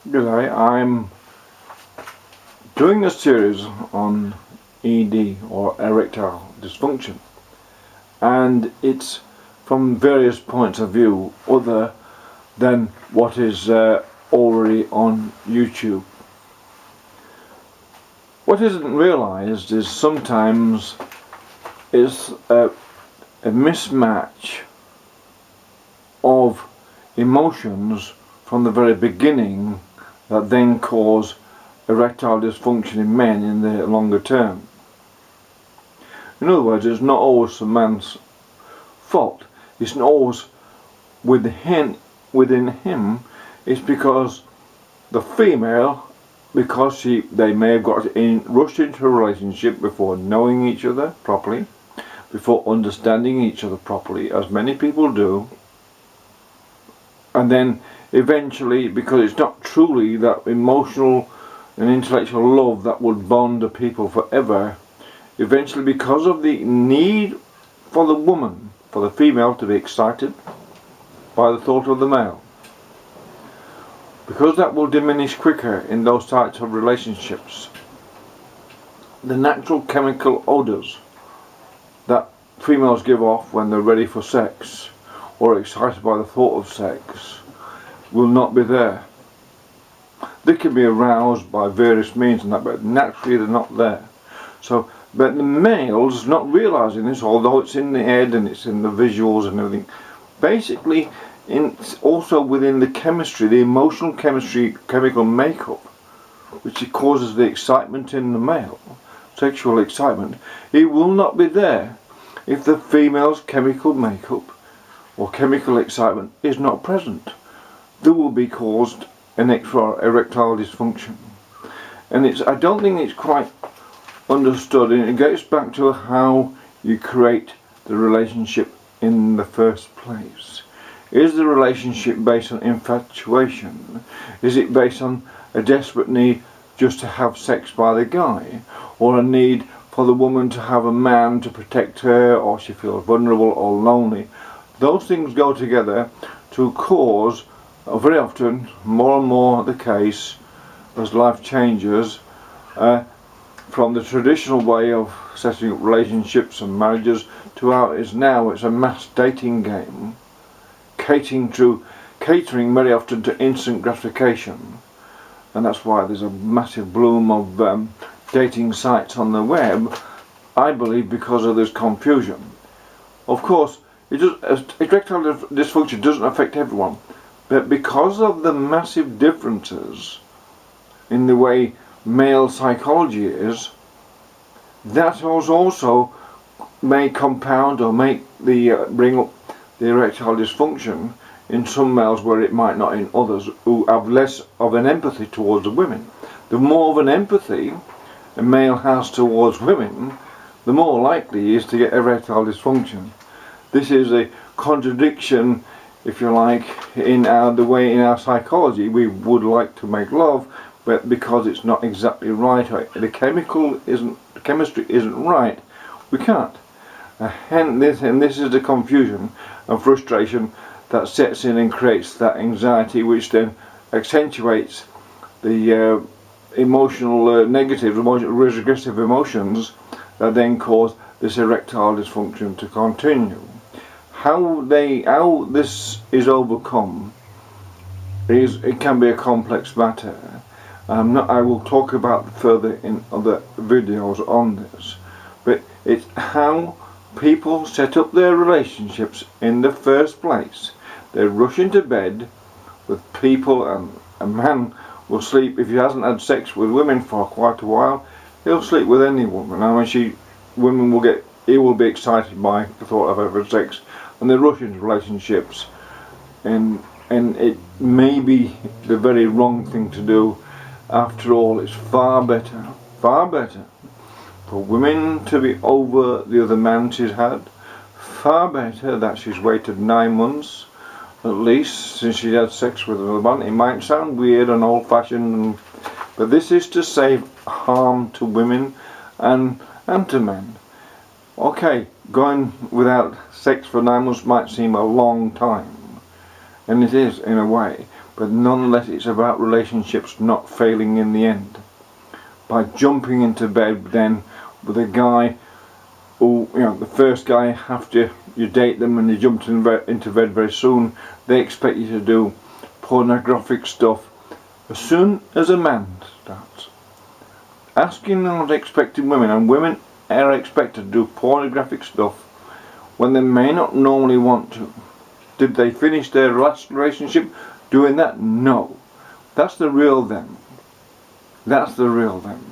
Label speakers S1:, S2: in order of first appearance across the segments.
S1: G'day, I'm doing a series on ED or erectile dysfunction, and it's from various points of view other than what is already on YouTube. What isn't realised is sometimes it's a mismatch of emotions from the very beginning that then cause erectile dysfunction in men in the longer term. In other words, it's not always the man's fault. It's not always within him. It's because the female, because they may have rushed into a relationship before knowing each other properly, before understanding each other properly, as many people do, and then eventually, because it's not truly that emotional and intellectual love that would bond the people forever, eventually because of the need for the woman, for the female to be excited by the thought of the male, because that will diminish quicker in those types of relationships, the natural chemical odours that females give off when they're ready for sex or excited by the thought of sex will not be there. They can be aroused by various means and that, but naturally they're not there. So, but the males not realising this, although it's in the head and it's in the visuals and everything, basically it's also within the chemistry, the emotional chemistry, chemical makeup, which causes the excitement in the male, sexual excitement. It will not be there if the female's chemical makeup or chemical excitement is not present. There will be caused an erectile dysfunction, and I don't think it's quite understood, and it gets back to how you create the relationship in the first place. Is the relationship based on infatuation? Is it based on a desperate need just to have sex by the guy, or a need for the woman to have a man to protect her, or she feels vulnerable or lonely? Those things go together to cause, very often, more and more the case as life changes, from the traditional way of setting up relationships and marriages to how it is now. It's a mass dating game, catering very often to instant gratification, and that's why there's a massive bloom of dating sites on the web, I believe, because of this confusion. Of course, erectile dysfunction doesn't affect everyone, but because of the massive differences in the way male psychology is, that also may compound or make bring up the erectile dysfunction in some males where it might not in others who have less of an empathy towards the women. The more of an empathy a male has towards women, the more likely he is to get erectile dysfunction. This is a contradiction, if you like, in the way in our psychology we would like to make love, but because it's not exactly right, the chemistry isn't right, we can't. And this is the confusion and frustration that sets in and creates that anxiety, which then accentuates the emotional negatives, regressive emotions that then cause this erectile dysfunction to continue. How this is overcome it can be a complex matter. I will talk about further in other videos on this, but it's how people set up their relationships in the first place. They rush into bed with people, and a man will sleep, if he hasn't had sex with women for quite a while, he'll sleep with any woman. I mean, he will be excited by the thought of having sex, and they rush into relationships, and it may be the very wrong thing to do. After all, it's far better for women to be over the other man she's had, far better that she's waited 9 months at least since she had sex with another man. It might sound weird and old-fashioned, but this is to save harm to women and to men. Okay, going without sex for 9 months might seem a long time, and it is in a way, but nonetheless it's about relationships not failing in the end. By jumping into bed then with a guy who, you know, the first guy, after you date them and you jump into bed very soon, they expect you to do pornographic stuff as soon as a man starts. Asking and not expecting women, and women are expected to do pornographic stuff when they may not normally want to. Did they finish their last relationship doing that? No. That's the real them. That's the real them.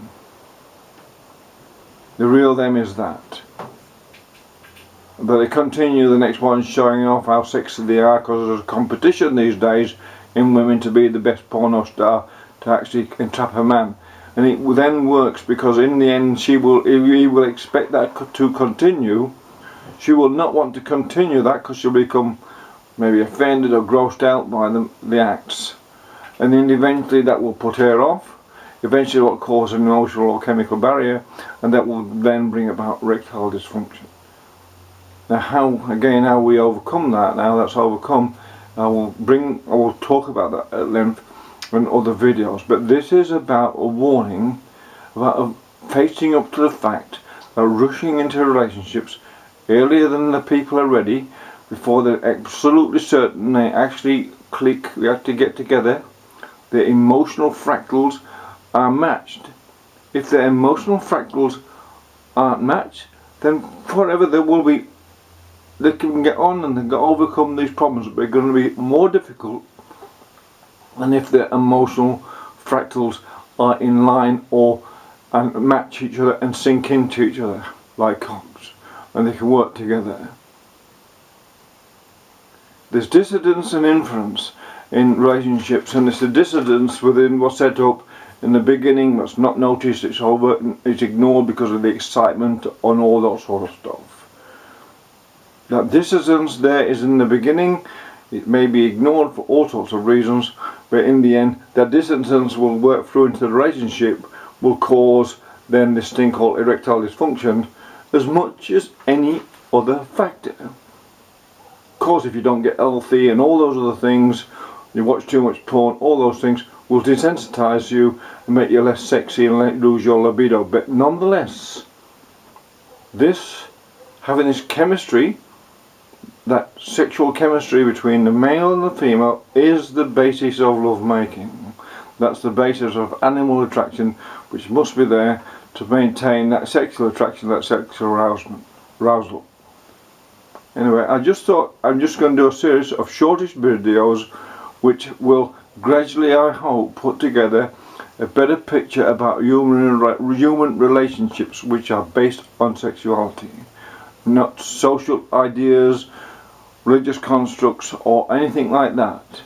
S1: The real them is that. But they continue the next one showing off how sexy they are, because there's a competition these days in women to be the best porno star to actually entrap a man. And it then works, because in the end he will expect that to continue. She will not want to continue that because she'll become maybe offended or grossed out by the acts. And then eventually that will put her off. Eventually it will cause an emotional or chemical barrier, and that will then bring about erectile dysfunction. Now how we overcome that, now that's overcome, I will talk about that at length in other videos. But this is about a warning, about facing up to the fact that rushing into relationships earlier than the people are ready, before they're absolutely certain they actually click, we have to get together, the emotional fractals are matched. If the emotional fractals aren't matched, then forever they can get on and they can overcome these problems, but they're going to be more difficult than if the emotional fractals are in line and match each other and sink into each other like cogs, and they can work together. There's dissidence and inference in relationships, and it's the dissidence within what's set up in the beginning that's not noticed, it's it's ignored because of the excitement and all that sort of stuff. That dissidence there is in the beginning. It may be ignored for all sorts of reasons, but in the end that dissidence will work through into the relationship, will cause then this thing called erectile dysfunction as much as any other factor. Of course, if you don't get healthy and all those other things, you watch too much porn, all those things will desensitize you and make you less sexy and lose your libido. But nonetheless, having this chemistry, that sexual chemistry between the male and the female, is the basis of love making. That's the basis of animal attraction, which must be there to maintain that sexual attraction, that sexual arousal. Anyway, I just thought I'm just going to do a series of shortish videos which will gradually, I hope, put together a better picture about human relationships which are based on sexuality, not social ideas, religious constructs or anything like that,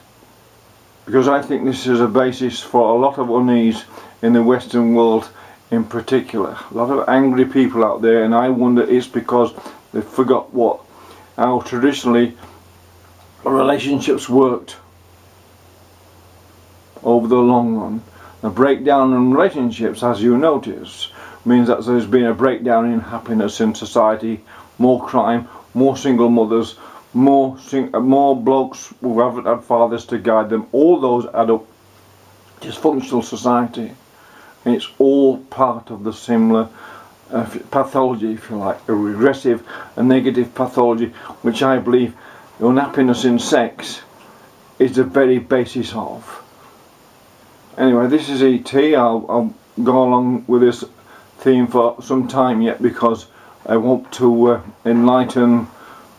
S1: because I think this is a basis for a lot of unease in the Western world in particular. A lot of angry people out there, and I wonder it's because they forgot how traditionally relationships worked over the long run. A breakdown in relationships, as you notice, means that there's been a breakdown in happiness in society, more crime, more single mothers, more blokes who haven't had fathers to guide them. All those add up. Dysfunctional society, and it's all part of the similar pathology, if you like, a regressive and negative pathology, which I believe unhappiness in sex is the very basis of. Anyway, this is E.T. I'll go along with this theme for some time yet, because I want to enlighten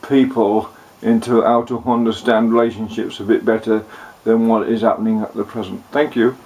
S1: people into how to understand relationships a bit better than what is happening at the present. Thank you.